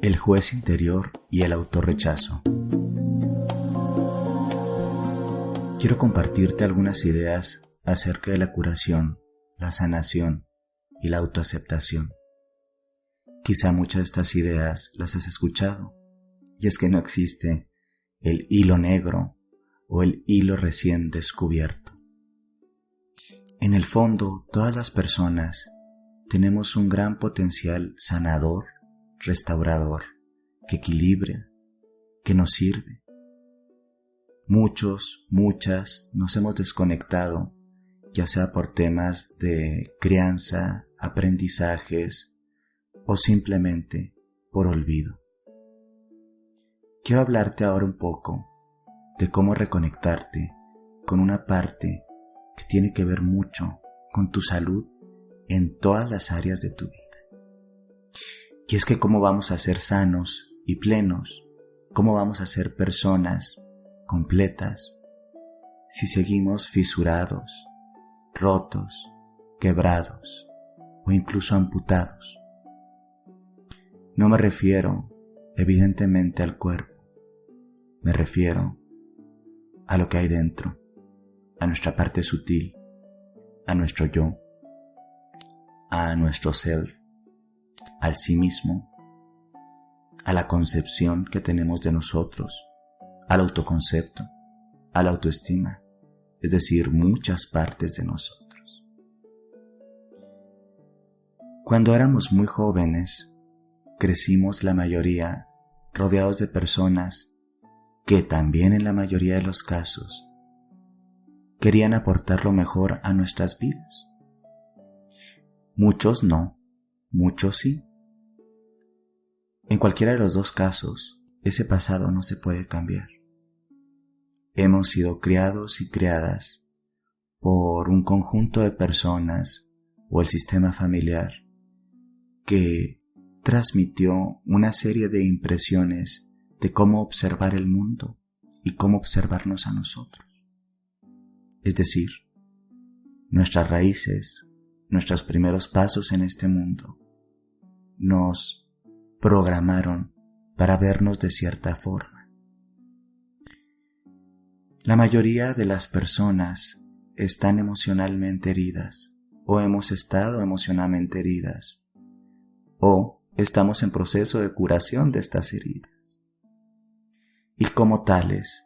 El juez interior y el autorrechazo. Quiero compartirte algunas ideas acerca de la curación, la sanación y la autoaceptación. Quizá muchas de estas ideas las has escuchado, y es que no existe el hilo negro o el hilo recién descubierto. En el fondo, todas las personas tenemos un gran potencial sanador, restaurador, que equilibra, que nos sirve. Muchas nos hemos desconectado, ya sea por temas de crianza, aprendizajes o simplemente por olvido. Quiero hablarte ahora un poco de cómo reconectarte con una parte que tiene que ver mucho con tu salud en todas las áreas de tu vida. Y es que cómo vamos a ser sanos y plenos, cómo vamos a ser personas completas si seguimos fisurados, rotos, quebrados o incluso amputados. No me refiero evidentemente al cuerpo, me refiero a lo que hay dentro, a nuestra parte sutil, a nuestro yo, a nuestro self, al sí mismo, a la concepción que tenemos de nosotros, al autoconcepto, a la autoestima, es decir, muchas partes de nosotros. Cuando éramos muy jóvenes, crecimos la mayoría rodeados de personas que también en la mayoría de los casos querían aportar lo mejor a nuestras vidas. Muchos no, muchos sí. En cualquiera de los dos casos, ese pasado no se puede cambiar. Hemos sido criados y criadas por un conjunto de personas o el sistema familiar que transmitió una serie de impresiones de cómo observar el mundo y cómo observarnos a nosotros. Es decir, nuestras raíces, nuestros primeros pasos en este mundo, nos programaron para vernos de cierta forma. La mayoría de las personas están emocionalmente heridas, o hemos estado emocionalmente heridas, o estamos en proceso de curación de estas heridas. Y como tales,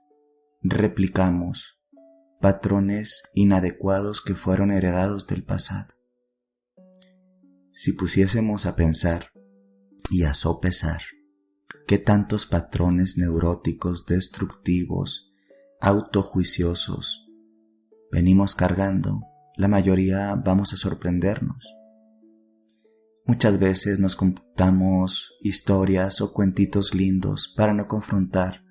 replicamos patrones inadecuados que fueron heredados del pasado. Si pusiésemos a pensar y a sopesar qué tantos patrones neuróticos, destructivos, autojuiciosos venimos cargando, la mayoría vamos a sorprendernos. Muchas veces nos contamos historias o cuentitos lindos para no confrontar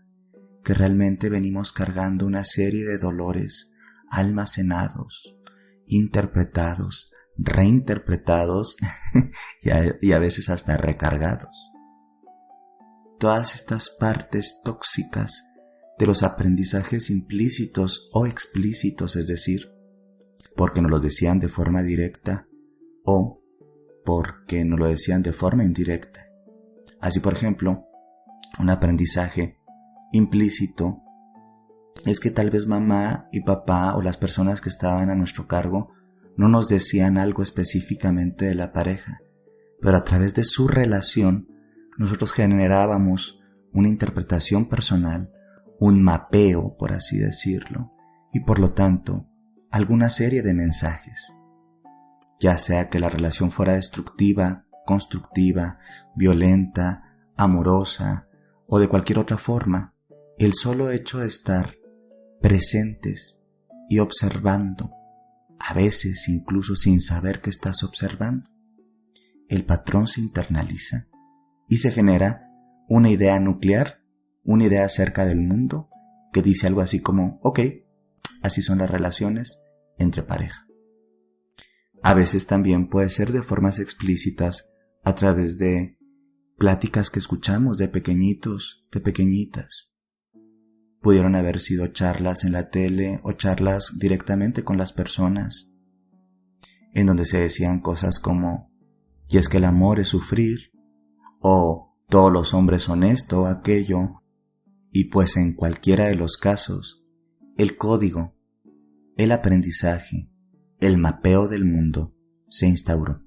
que realmente venimos cargando una serie de dolores almacenados, interpretados, reinterpretados y a veces hasta recargados. Todas estas partes tóxicas de los aprendizajes implícitos o explícitos, es decir, porque nos lo decían de forma directa o porque nos lo decían de forma indirecta. Así, por ejemplo, un aprendizaje implícito es que tal vez mamá y papá o las personas que estaban a nuestro cargo no nos decían algo específicamente de la pareja, pero a través de su relación nosotros generábamos una interpretación personal, un mapeo, por así decirlo, y por lo tanto, alguna serie de mensajes. Ya sea que la relación fuera destructiva, constructiva, violenta, amorosa o de cualquier otra forma, el solo hecho de estar presentes y observando, a veces incluso sin saber que estás observando, el patrón se internaliza y se genera una idea nuclear, una idea acerca del mundo que dice algo así como, ok, así son las relaciones entre pareja. A veces también puede ser de formas explícitas a través de pláticas que escuchamos de pequeñitos, de pequeñitas. Pudieron haber sido charlas en la tele o charlas directamente con las personas, en donde se decían cosas como, y es que el amor es sufrir, o todos los hombres son esto o aquello, y pues en cualquiera de los casos, el código, el aprendizaje, el mapeo del mundo se instauró.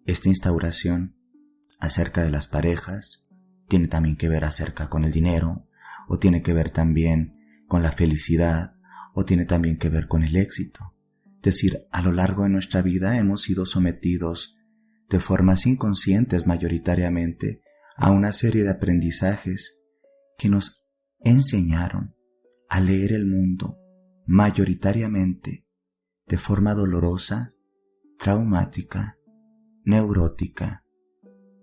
Esta instauración acerca de las parejas tiene también que ver acerca con el dinero, o tiene que ver también con la felicidad, o tiene también que ver con el éxito. Es decir, a lo largo de nuestra vida hemos sido sometidos de formas inconscientes mayoritariamente a una serie de aprendizajes que nos enseñaron a leer el mundo mayoritariamente de forma dolorosa, traumática, neurótica,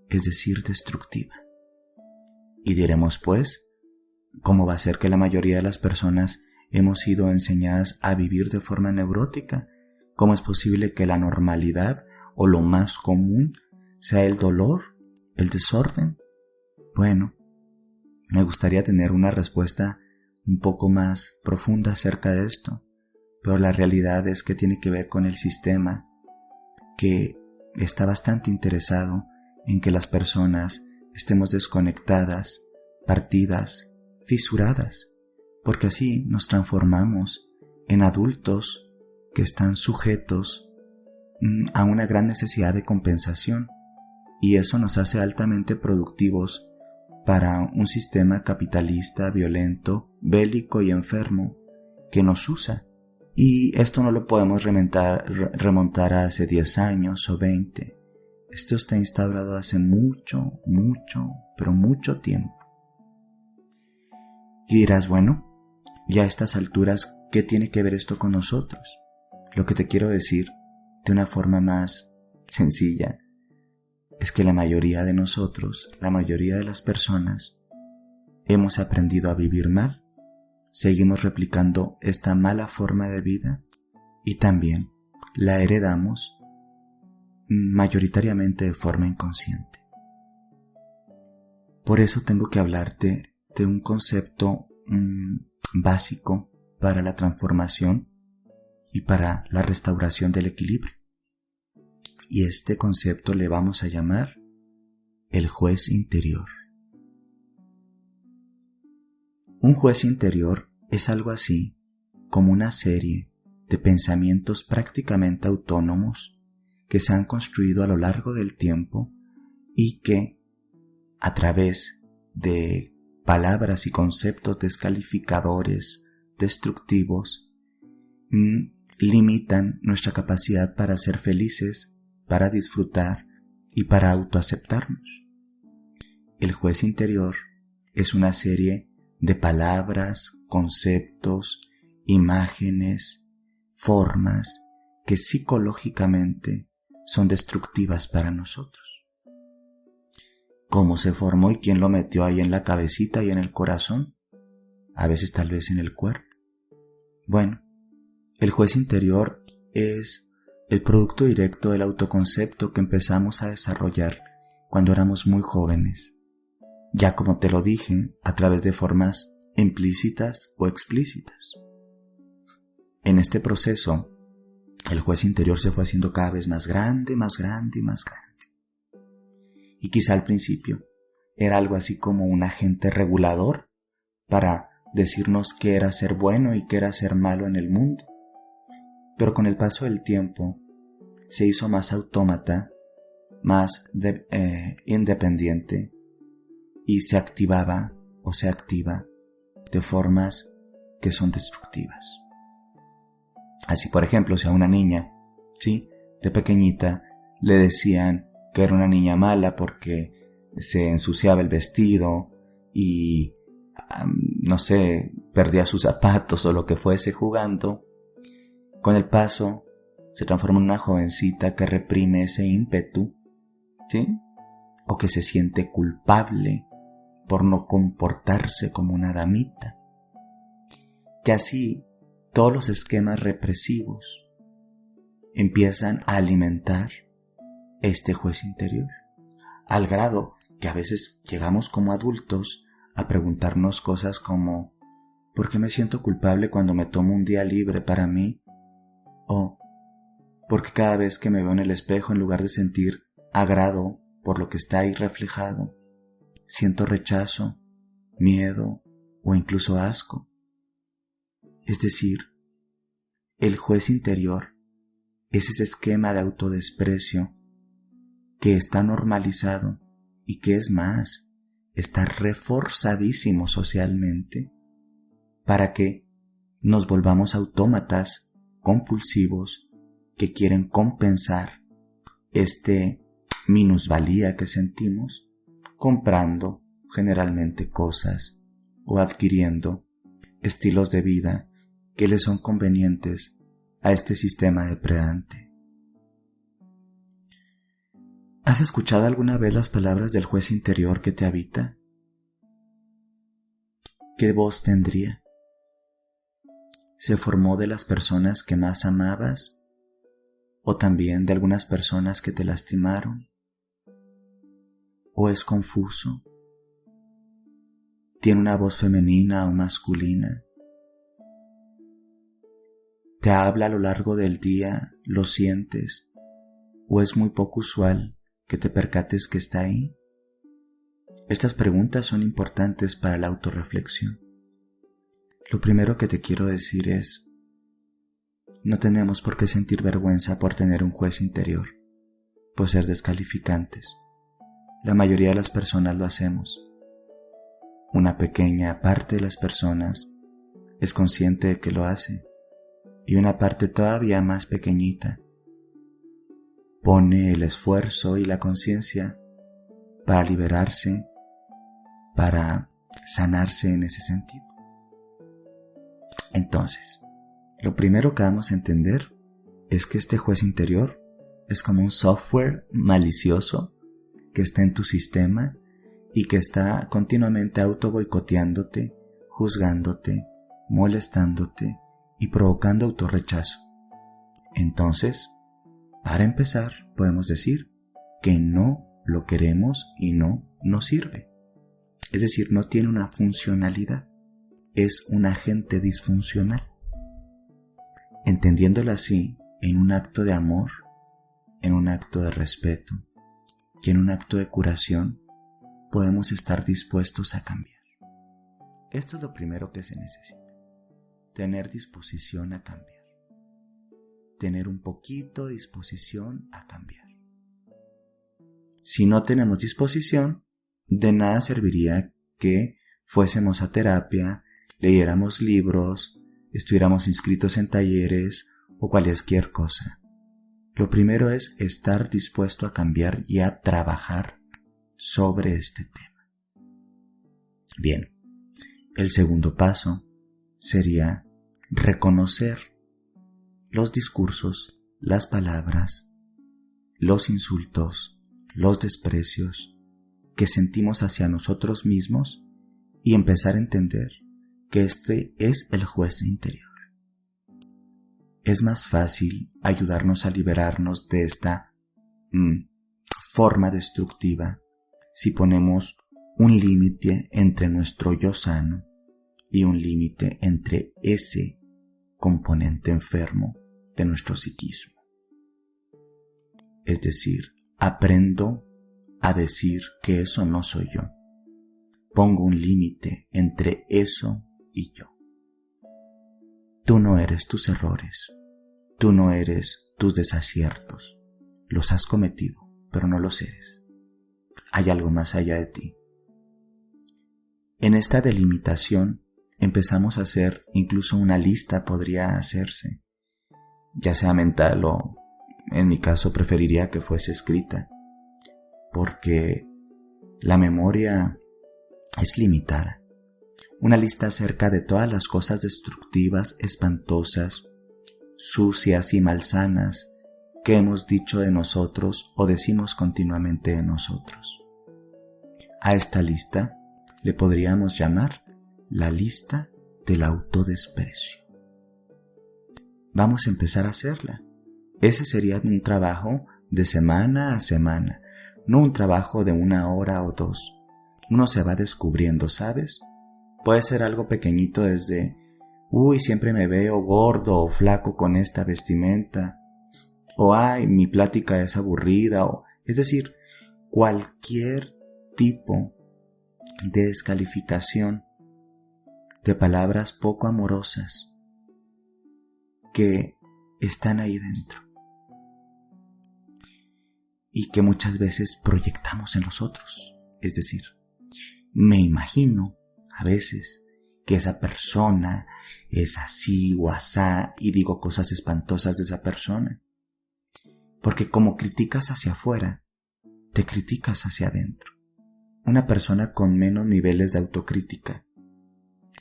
es decir, destructiva. Y diremos pues, ¿cómo va a ser que la mayoría de las personas hemos sido enseñadas a vivir de forma neurótica? ¿Cómo es posible que la normalidad o lo más común sea el dolor, el desorden? Bueno, me gustaría tener una respuesta un poco más profunda acerca de esto, pero la realidad es que tiene que ver con el sistema que está bastante interesado en que las personas estemos desconectadas, partidas, fisuradas, porque así nos transformamos en adultos que están sujetos a una gran necesidad de compensación, y eso nos hace altamente productivos para un sistema capitalista, violento, bélico y enfermo que nos usa. Y esto no lo podemos remontar a hace 10 años o 20. Esto está instaurado hace mucho, pero mucho tiempo. Y dirás, bueno, ya a estas alturas, ¿qué tiene que ver esto con nosotros? Lo que te quiero decir de una forma más sencilla es que la mayoría de nosotros, la mayoría de las personas, hemos aprendido a vivir mal, seguimos replicando esta mala forma de vida y también la heredamos mayoritariamente de forma inconsciente. Por eso tengo que hablarte de un concepto básico para la transformación y para la restauración del equilibrio. Y este concepto le vamos a llamar el juez interior. Un juez interior es algo así como una serie de pensamientos prácticamente autónomos que se han construido a lo largo del tiempo y que, a través de palabras y conceptos descalificadores, destructivos, limitan nuestra capacidad para ser felices, para disfrutar y para autoaceptarnos. El juez interior es una serie de palabras, conceptos, imágenes, formas que psicológicamente son destructivas para nosotros. ¿Cómo se formó y quién lo metió ahí en la cabecita y en el corazón? A veces tal vez en el cuerpo. Bueno, el juez interior es el producto directo del autoconcepto que empezamos a desarrollar cuando éramos muy jóvenes. Ya como te lo dije, a través de formas implícitas o explícitas. En este proceso, el juez interior se fue haciendo cada vez más grande, más grande y más grande. Y quizá al principio era algo así como un agente regulador para decirnos qué era ser bueno y qué era ser malo en el mundo. Pero con el paso del tiempo se hizo más autómata, más independiente y se activaba o se activa de formas que son destructivas. Así, por ejemplo, si a una niña, ¿sí?, de pequeñita le decían que era una niña mala porque se ensuciaba el vestido y, no sé, perdía sus zapatos o lo que fuese jugando, con el paso se transforma en una jovencita que reprime ese ímpetu, ¿sí?, o que se siente culpable por no comportarse como una damita. Y así todos los esquemas represivos empiezan a alimentar este juez interior, al grado que a veces llegamos como adultos a preguntarnos cosas como ¿por qué me siento culpable cuando me tomo un día libre para mí? O ¿por qué cada vez que me veo en el espejo, en lugar de sentir agrado por lo que está ahí reflejado, siento rechazo, miedo o incluso asco. Es decir, el juez interior es ese esquema de autodesprecio que está normalizado y que es más, está reforzadísimo socialmente para que nos volvamos autómatas compulsivos que quieren compensar minusvalía que sentimos comprando generalmente cosas o adquiriendo estilos de vida que le son convenientes a este sistema depredante. ¿Has escuchado alguna vez las palabras del juez interior que te habita? ¿Qué voz tendría? ¿Se formó de las personas que más amabas o también de algunas personas que te lastimaron? ¿O es confuso? ¿Tiene una voz femenina o masculina? ¿Te habla a lo largo del día? ¿Lo sientes? ¿O es muy poco usual que te percates que está ahí? Estas preguntas son importantes para la autorreflexión. Lo primero que te quiero decir es, no tenemos por qué sentir vergüenza por tener un juez interior, por ser descalificantes. La mayoría de las personas lo hacemos. Una pequeña parte de las personas es consciente de que lo hace y una parte todavía más pequeñita pone el esfuerzo y la conciencia para liberarse, para sanarse en ese sentido. Entonces, lo primero que vamos a entender es que este juez interior es como un software malicioso que está en tu sistema y que está continuamente auto boicoteándote, juzgándote, molestándote y provocando autorrechazo. Entonces, para empezar, podemos decir que no lo queremos y no nos sirve. Es decir, no tiene una funcionalidad. Es un agente disfuncional. Entendiéndolo así, en un acto de amor, en un acto de respeto y en un acto de curación, podemos estar dispuestos a cambiar. Esto es lo primero que se necesita. Tener disposición a cambiar. Tener un poquito de disposición a cambiar. Si no tenemos disposición, de nada serviría que fuésemos a terapia, leyéramos libros, estuviéramos inscritos en talleres o cualquier cosa. Lo primero es estar dispuesto a cambiar y a trabajar sobre este tema. Bien, el segundo paso sería reconocer los discursos, las palabras, los insultos, los desprecios que sentimos hacia nosotros mismos y empezar a entender que este es el juez interior. Es más fácil ayudarnos a liberarnos de esta forma destructiva si ponemos un límite entre nuestro yo sano y un límite entre ese componente enfermo de nuestro psiquismo. Es decir, aprendo a decir que eso no soy yo. Pongo un límite entre eso y yo. Tú no eres tus errores. Tú no eres tus desaciertos. Los has cometido, pero no los eres. Hay algo más allá de ti. En esta delimitación empezamos a hacer, incluso una lista podría hacerse, ya sea mental o, en mi caso, preferiría que fuese escrita, porque la memoria es limitada. Una lista acerca de todas las cosas destructivas, espantosas, sucias y malsanas que hemos dicho de nosotros o decimos continuamente de nosotros. A esta lista le podríamos llamar la lista del autodesprecio. Vamos a empezar a hacerla. Ese sería un trabajo de semana a semana, no un trabajo de 1 hora o 2. Uno se va descubriendo, ¿sabes? Puede ser algo pequeñito desde, siempre me veo gordo o flaco con esta vestimenta, o mi plática es aburrida, es decir, cualquier tipo de descalificación, de palabras poco amorosas que están ahí dentro y que muchas veces proyectamos en los otros. Es decir, me imagino a veces que esa persona es así o asá y digo cosas espantosas de esa persona. Porque como criticas hacia afuera, te criticas hacia adentro. Una persona con menos niveles de autocrítica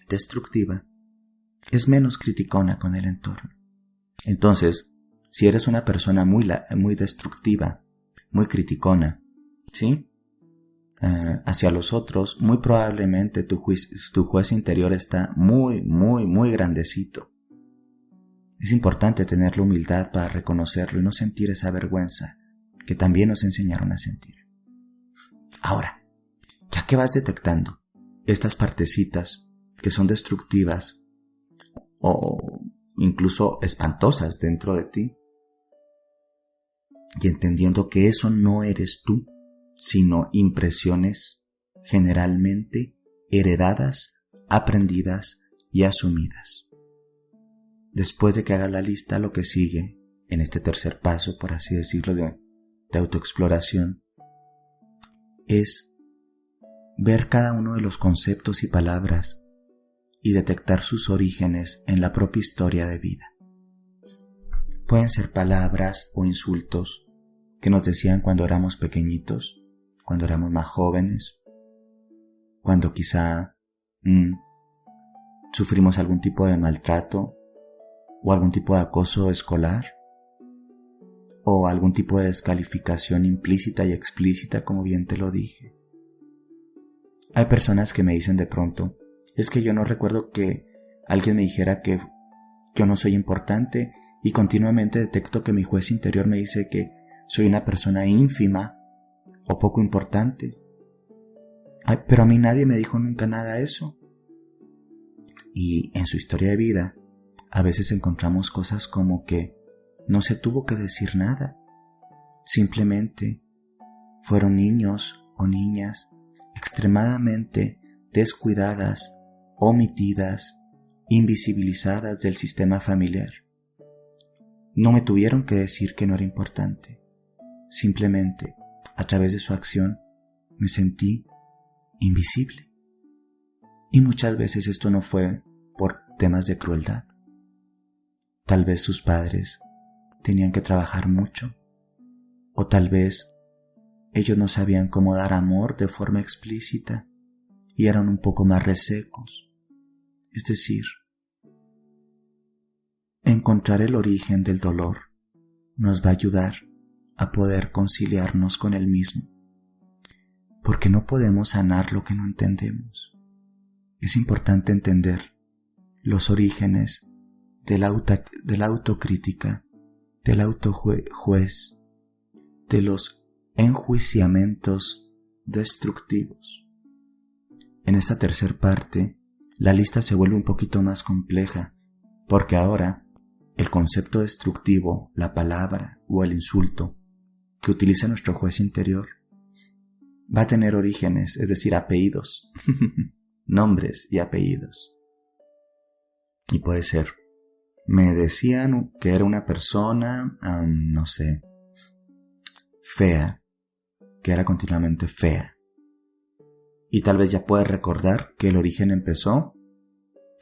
destructiva es menos criticona con el entorno. Entonces, si eres una persona muy destructiva, muy criticona, ¿sí? Hacia los otros, muy probablemente tu juez interior está muy grandecito. Es importante tener la humildad para reconocerlo y no sentir esa vergüenza que también nos enseñaron a sentir. Ahora, ya que vas detectando estas partecitas que son destructivas o incluso espantosas dentro de ti, y entendiendo que eso no eres tú, sino impresiones generalmente heredadas, aprendidas y asumidas. Después de que hagas la lista, lo que sigue en este tercer paso, por así decirlo, de autoexploración, es ver cada uno de los conceptos y palabras y detectar sus orígenes en la propia historia de vida. Pueden ser palabras o insultos que nos decían cuando éramos pequeñitos, cuando éramos más jóvenes, cuando quizá sufrimos algún tipo de maltrato o algún tipo de acoso escolar o algún tipo de descalificación implícita y explícita, como bien te lo dije. Hay personas que me dicen de pronto, es que yo no recuerdo que alguien me dijera que yo no soy importante y continuamente detecto que mi juez interior me dice que soy una persona ínfima o poco importante. Ay, pero a mí nadie me dijo nunca nada de eso. Y en su historia de vida, a veces encontramos cosas como que no se tuvo que decir nada. Simplemente fueron niños o niñas extremadamente descuidadas, omitidas, invisibilizadas del sistema familiar. No me tuvieron que decir que no era importante. Simplemente, a través de su acción, me sentí invisible. Y muchas veces esto no fue por temas de crueldad. Tal vez sus padres tenían que trabajar mucho, o tal vez ellos no sabían cómo dar amor de forma explícita y eran un poco más resecos. Es decir, encontrar el origen del dolor nos va a ayudar a poder conciliarnos con él mismo, porque no podemos sanar lo que no entendemos. Es importante entender los orígenes de la autocrítica, del autojuez, de los enjuiciamientos destructivos. En esta tercera parte, la lista se vuelve un poquito más compleja, porque ahora el concepto destructivo, la palabra o el insulto que utiliza nuestro juez interior va a tener orígenes, es decir, apellidos, nombres y apellidos. Y puede ser, me decían que era una persona, no sé, fea, que era continuamente fea. Y tal vez ya puedes recordar que el origen empezó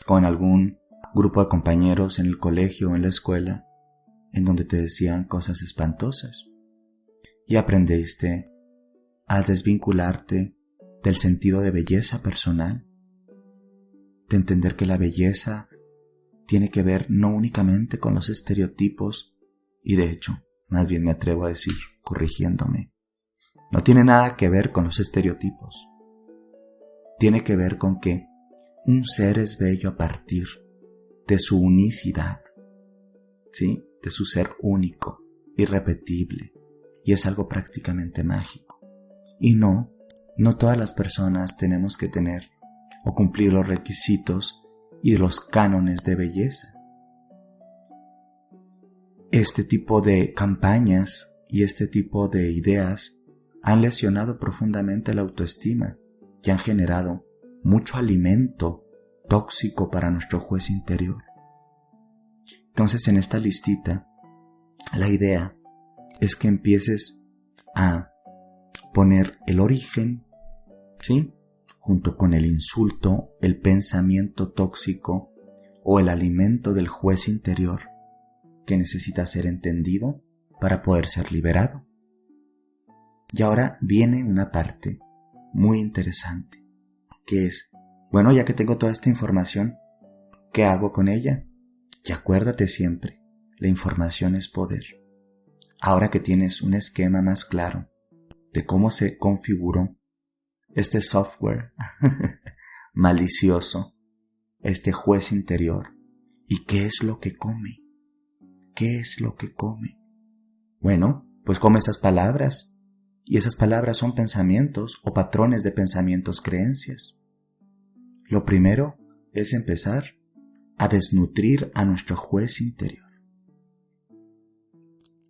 con algún grupo de compañeros en el colegio o en la escuela en donde te decían cosas espantosas. Y aprendiste a desvincularte del sentido de belleza personal, de entender que la belleza tiene que ver no únicamente con los estereotipos, y de hecho, más bien me atrevo a decir, corrigiéndome, no tiene nada que ver con los estereotipos. Tiene que ver con que un ser es bello a partir de su unicidad, ¿sí? De su ser único, irrepetible, y es algo prácticamente mágico. Y no todas las personas tenemos que tener o cumplir los requisitos y los cánones de belleza. Este tipo de campañas y este tipo de ideas han lesionado profundamente la autoestima ya han generado mucho alimento tóxico para nuestro juez interior. Entonces, en esta listita, la idea es que empieces a poner el origen, ¿sí?, junto con el insulto, el pensamiento tóxico o el alimento del juez interior que necesita ser entendido para poder ser liberado. Y ahora viene una parte muy interesante, que es, bueno, ya que tengo toda esta información, ¿qué hago con ella? Y acuérdate siempre, la información es poder. Ahora que tienes un esquema más claro de cómo se configuró este software malicioso, este juez interior, ¿y qué es lo que come? ¿Qué es lo que come? Bueno, pues come esas palabras, y esas palabras son pensamientos o patrones de pensamientos, creencias. Lo primero es empezar a desnutrir a nuestro juez interior.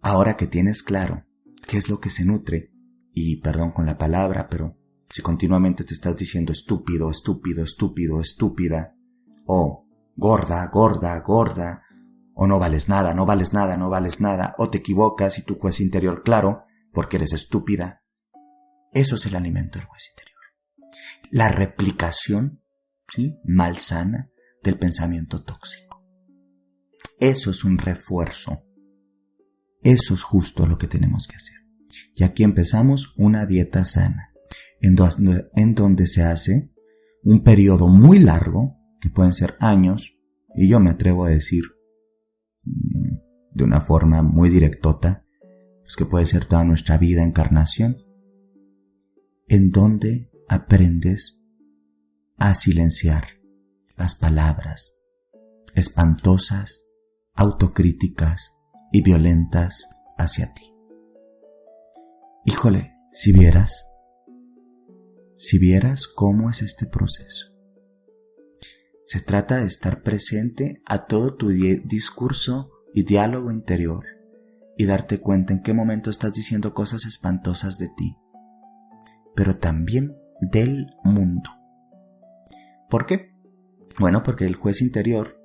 Ahora que tienes claro qué es lo que se nutre, y perdón con la palabra, pero si continuamente te estás diciendo estúpido, estúpido, estúpido, estúpida, o gorda, gorda, gorda, o no vales nada, no vales nada, no vales nada, o te equivocas y tu juez interior, claro, porque eres estúpida, eso es el alimento del juez interior. La replicación, ¿sí?, malsana del pensamiento tóxico. Eso es un refuerzo. Eso es justo lo que tenemos que hacer. Y aquí empezamos una dieta sana, en donde se hace un periodo muy largo, que pueden ser años, y yo me atrevo a decir de una forma muy directota, pues que puede ser toda nuestra vida, encarnación, en donde aprendes a silenciar las palabras espantosas, autocríticas y violentas hacia ti. Híjole, si vieras cómo es este proceso. Se trata de estar presente a todo tu discurso y diálogo interior y darte cuenta en qué momento estás diciendo cosas espantosas de ti, pero también del mundo. ¿Por qué? Bueno, porque el juez interior,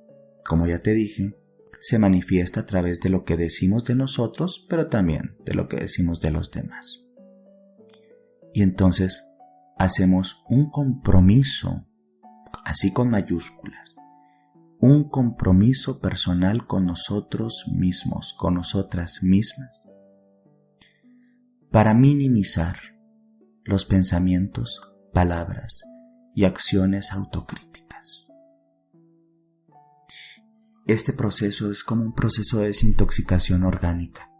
como ya te dije, se manifiesta a través de lo que decimos de nosotros, pero también de lo que decimos de los demás. Y entonces hacemos un compromiso, así con mayúsculas, un compromiso personal con nosotros mismos, con nosotras mismas, para minimizar los pensamientos, palabras y acciones autocríticas. Este proceso es como un proceso de desintoxicación orgánica.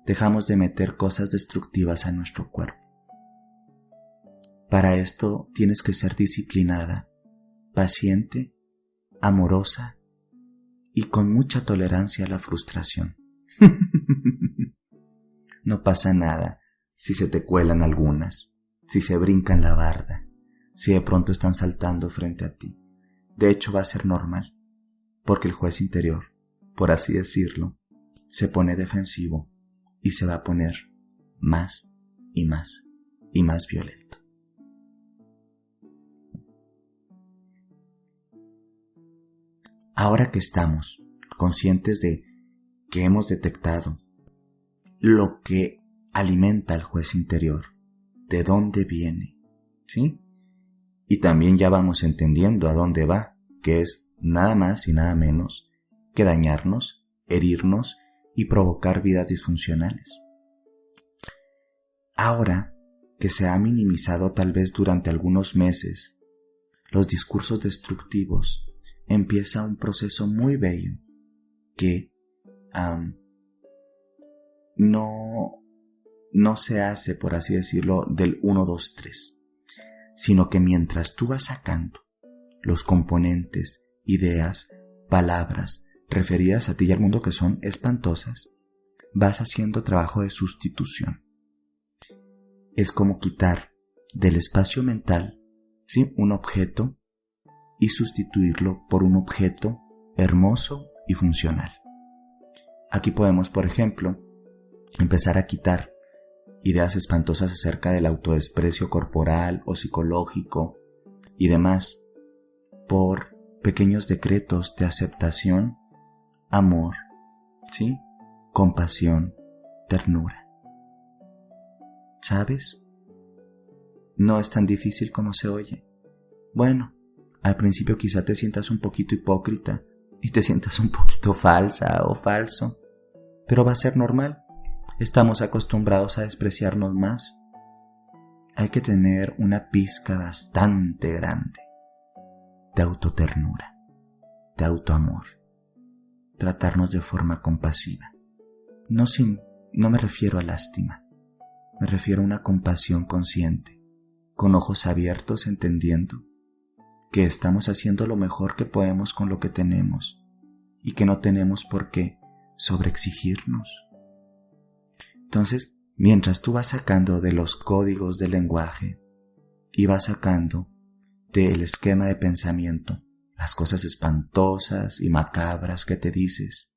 Dejamos de meter cosas destructivas a nuestro cuerpo. Para esto tienes que ser disciplinada, paciente, amorosa y con mucha tolerancia a la frustración. No pasa nada si se te cuelan algunas, si se brincan la barda, si de pronto están saltando frente a ti. De hecho va a ser normal, porque el juez interior, por así decirlo, se pone defensivo y se va a poner más y más y más violento. Ahora que estamos conscientes de que hemos detectado lo que alimenta al juez interior, de dónde viene, ¿sí? Y también ya vamos entendiendo a dónde va, que es nada más y nada menos que dañarnos, herirnos y provocar vidas disfuncionales. Ahora que se ha minimizado tal vez durante algunos meses los discursos destructivos, empieza un proceso muy bello que no se hace, por así decirlo, del 1, 2, 3, sino que mientras tú vas sacando los componentes, ideas, palabras referidas a ti y al mundo que son espantosas, vas haciendo trabajo de sustitución. Es como quitar del espacio mental, ¿sí?, un objeto y sustituirlo por un objeto hermoso y funcional. Aquí podemos, por ejemplo, empezar a quitar ideas espantosas acerca del autodesprecio corporal o psicológico y demás, por pequeños decretos de aceptación, amor, ¿sí? Compasión, ternura. ¿Sabes? No es tan difícil como se oye. Bueno, al principio quizá te sientas un poquito hipócrita y te sientas un poquito falsa o falso, pero va a ser normal. Estamos acostumbrados a despreciarnos más. Hay que tener una pizca bastante grande de autoternura, de autoamor, tratarnos de forma compasiva. No me refiero a lástima, me refiero a una compasión consciente, con ojos abiertos, entendiendo que estamos haciendo lo mejor que podemos con lo que tenemos y que no tenemos por qué sobreexigirnos. Entonces, mientras tú vas sacando de los códigos del lenguaje y vas sacando del esquema de pensamiento las cosas espantosas y macabras que te dices,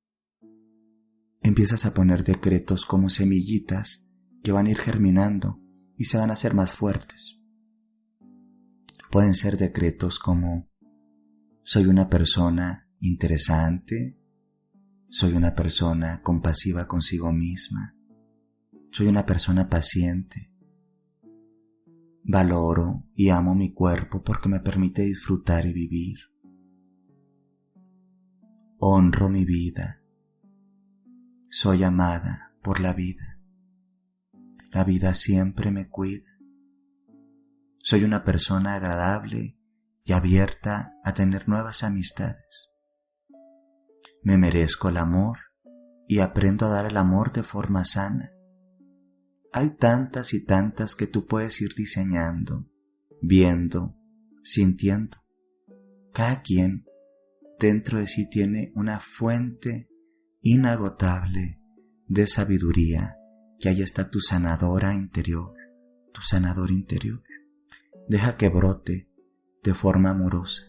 empiezas a poner decretos como semillitas que van a ir germinando y se van a hacer más fuertes. Pueden ser decretos como: soy una persona interesante, soy una persona compasiva consigo misma, soy una persona paciente, valoro y amo mi cuerpo porque me permite disfrutar y vivir, honro mi vida, soy amada por la vida siempre me cuida, soy una persona agradable y abierta a tener nuevas amistades, me merezco el amor y aprendo a dar el amor de forma sana. Hay tantas y tantas que tú puedes ir diseñando, viendo, sintiendo. Cada quien dentro de sí tiene una fuente inagotable de sabiduría, que ahí está tu sanadora interior, tu sanador interior. Deja que brote de forma amorosa.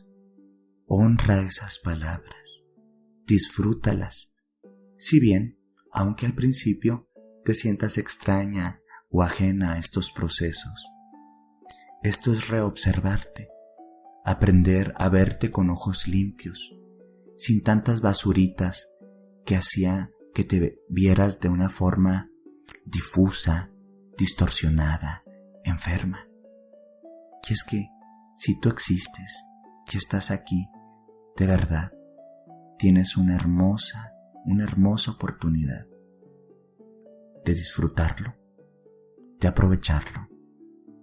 Honra esas palabras, disfrútalas. Si bien, aunque al principio te sientas extraña o ajena a estos procesos, esto es reobservarte, aprender a verte con ojos limpios, sin tantas basuritas que hacía que te vieras de una forma difusa, distorsionada, enferma. Y es que si tú existes y estás aquí, de verdad, tienes una hermosa oportunidad de disfrutarlo, de aprovecharlo,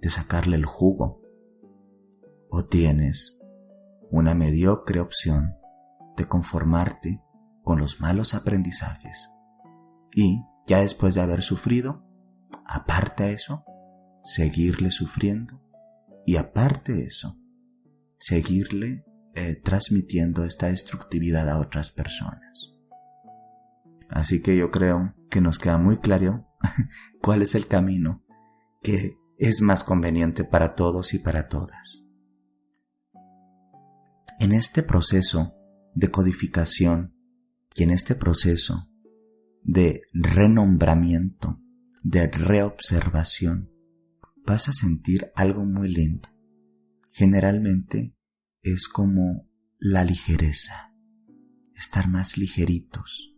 de sacarle el jugo. O tienes una mediocre opción de conformarte con los malos aprendizajes y, ya después de haber sufrido, aparte de eso, seguirle sufriendo y aparte de eso, seguirle transmitiendo esta destructividad a otras personas. Así que yo creo que nos queda muy claro cuál es el camino que es más conveniente para todos y para todas. En este proceso de codificación y en este proceso de renombramiento, de reobservación, vas a sentir algo muy lindo. Generalmente es como la ligereza, estar más ligeritos.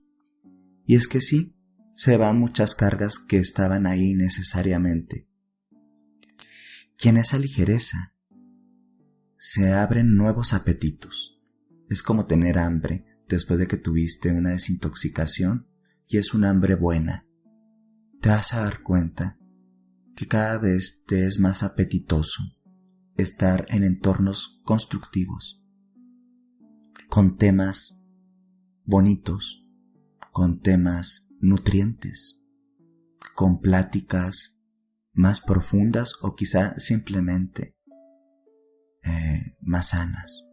Y es que sí, se van muchas cargas que estaban ahí necesariamente. Y en esa ligereza se abren nuevos apetitos. Es como tener hambre después de que tuviste una desintoxicación y es un hambre buena. Te vas a dar cuenta que cada vez te es más apetitoso estar en entornos constructivos, con temas bonitos, con temas nutrientes, con pláticas más profundas o quizá simplemente más sanas.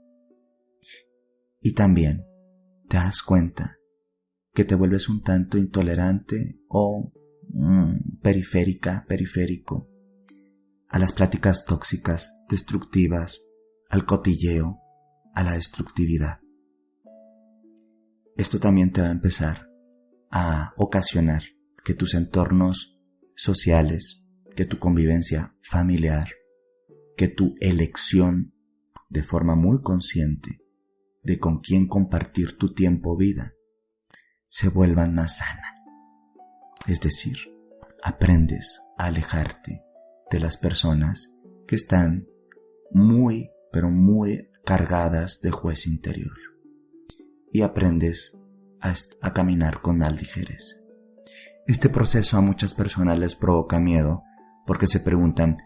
Y también te das cuenta que te vuelves un tanto intolerante o periférico a las pláticas tóxicas, destructivas, al cotilleo, a la destructividad. Esto también te va a empezar a ocasionar que tus entornos sociales, que tu convivencia familiar, que tu elección de forma muy consciente de con quién compartir tu tiempo o vida se vuelvan más sana. Es decir, aprendes a alejarte de las personas que están muy, pero muy cargadas de juez interior y aprendes a caminar con más ligereza. Este proceso a muchas personas les provoca miedo porque se preguntan,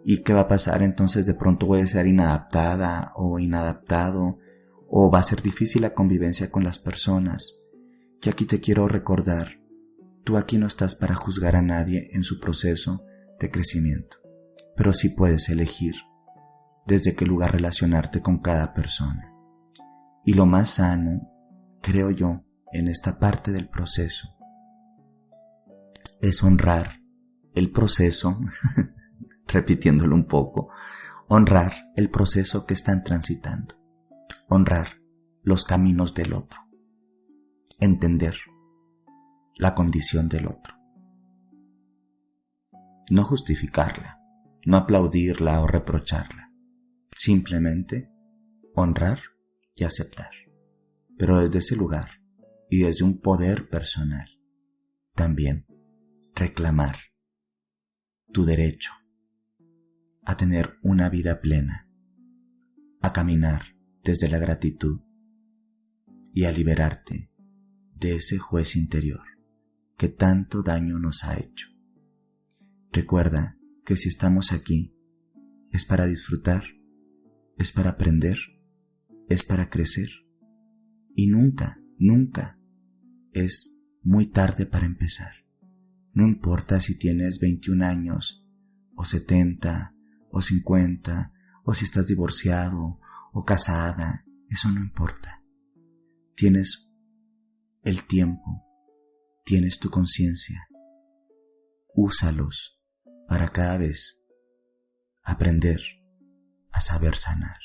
¿y qué va a pasar? Entonces de pronto voy a ser inadaptada o inadaptado, o va a ser difícil la convivencia con las personas. Y aquí te quiero recordar, tú aquí no estás para juzgar a nadie en su proceso de crecimiento, pero sí puedes elegir desde qué lugar relacionarte con cada persona. Y lo más sano, creo yo, en esta parte del proceso, es honrar el proceso, repitiéndolo un poco, honrar el proceso que están transitando, honrar los caminos del otro, entender la condición del otro, no justificarla, no aplaudirla o reprocharla, simplemente honrar y aceptar, pero desde ese lugar y desde un poder personal, también reclamar tu derecho a tener una vida plena, a caminar desde la gratitud y a liberarte de ese juez interior que tanto daño nos ha hecho. Recuerda que si estamos aquí es para disfrutar, es para aprender, es para crecer y nunca, nunca es muy tarde para empezar. No importa si tienes 21 años, o 70, o 50, o si estás divorciado, o casada, eso no importa. Tienes el tiempo, tienes tu conciencia. Úsalos para cada vez aprender a saber sanar.